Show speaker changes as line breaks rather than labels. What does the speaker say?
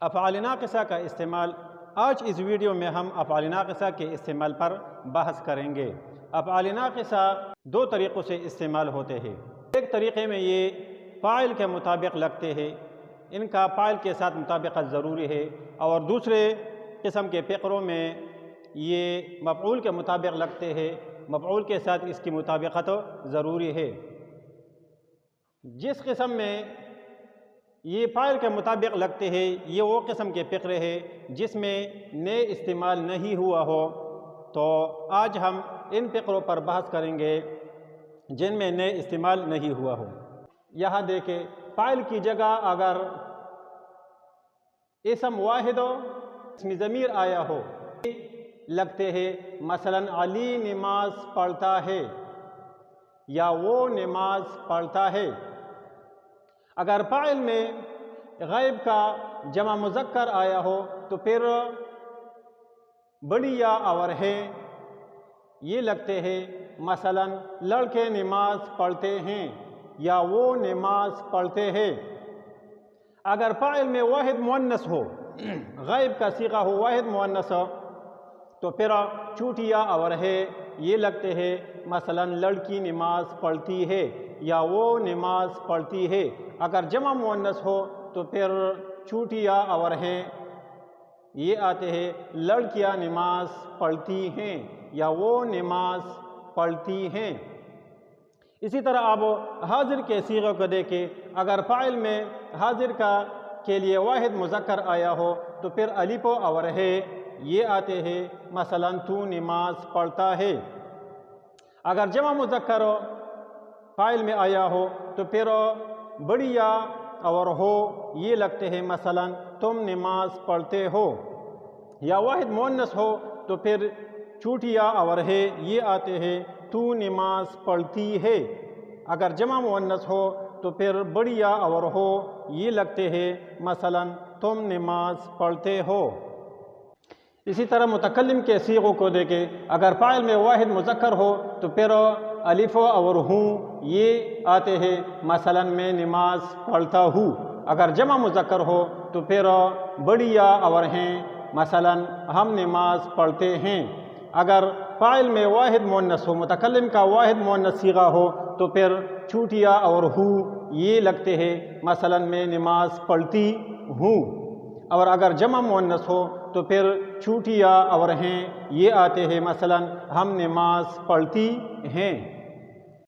افعال ناقصہ کا استعمال۔ آج اس ویڈیو میں ہم افعال ناقصہ کے استعمال پر بحث کریں گے۔ افعال ناقصہ دو طریقوں سے استعمال ہوتے ہیں۔ ایک طریقے میں یہ فاعل کے مطابق لگتے ہیں، ان کا فاعل کے ساتھ مطابقت ضروری ہے، اور دوسرے قسم کے فقروں میں یہ مفعول کے مطابق لگتے ہیں، مفعول کے ساتھ اس کی مطابقت ضروری ہے۔ جس قسم میں یہ فاعل کے مطابق لگتے ہیں، یہ وہ قسم کے فقرے ہیں جس میں نے استعمال نہیں ہوا ہو، تو آج ہم ان فقروں پر بحث کریں گے جن میں نے استعمال نہیں ہوا ہو۔ یہاں دیکھیں، فاعل کی جگہ اگر اسم واحد ہو، اسم ضمیر آیا ہو، لگتے ہیں، مثلا علی نماز پڑھتا ہے یا وہ نماز پڑھتا ہے۔ اگر فاعل میں غائب کا جمع مذکر آیا ہو تو پھر بڑی یا اور ہے یہ لگتے ہیں، مثلا لڑکے نماز پڑھتے ہیں یا وہ نماز پڑھتے ہیں۔ اگر فاعل میں واحد مؤنث ہو، غائب کا صیغہ ہو واحد مؤنث ہو، تو پھر چھوٹی یا اور ہے یہ لگتے ہیں، مثلا لڑکی نماز پڑھتی ہے یا وہ نماز پڑھتی ہے۔ اگر جمع مؤنث ہو تو پھر چھوٹی یا اور ہیں یہ آتے ہیں، لڑکیاں نماز پڑھتی ہیں یا وہ نماز پڑھتی ہیں۔ اسی طرح اب حاضر کے صیغے کو دیکھیں، اگر فاعل میں حاضر کا کے لیے واحد مذکر آیا ہو تو پھر الف و اور ہے یہ آتے ہیں، مثلا تو نماز پڑھتا ہے۔ اگر جمع مذکر فاعل میں آیا ہو تو پھر بڑی یا اور ہو یہ لگتے ہیں، مثلا تم نماز پڑھتے ہو۔ یا واحد مؤنث ہو تو پھر چھوٹی یا اور ہے یہ آتے ہیں، تو نماز پڑھتی ہے۔ اگر جمع مؤنث ہو تو پھر بڑی یا اور ہو یہ لگتے ہیں، مثلا تم نماز پڑھتے ہو۔ اسی طرح متکلم کے صیغوں کو دیکھیں، اگر فاعل میں واحد مذکر ہو تو پھر الف اور ہوں یہ آتے ہیں، مثلا میں نماز پڑھتا ہوں۔ اگر جمع مذکر ہو تو پھر بڑی یا اور ہیں، مثلا ہم نماز پڑھتے ہیں۔ اگر فاعل میں واحد مؤنث ہو، متکلم کا واحد مؤنث صیغہ ہو تو پھر چھوٹی یا اور ہوں یہ لگتے ہیں، مثلا میں نماز پڑھتی ہوں۔ اور اگر جمع مؤنث ہو تو پھر چھوٹی یا اور ہیں یہ آتے ہیں، مثلا ہم نماز پڑھتی ہیں۔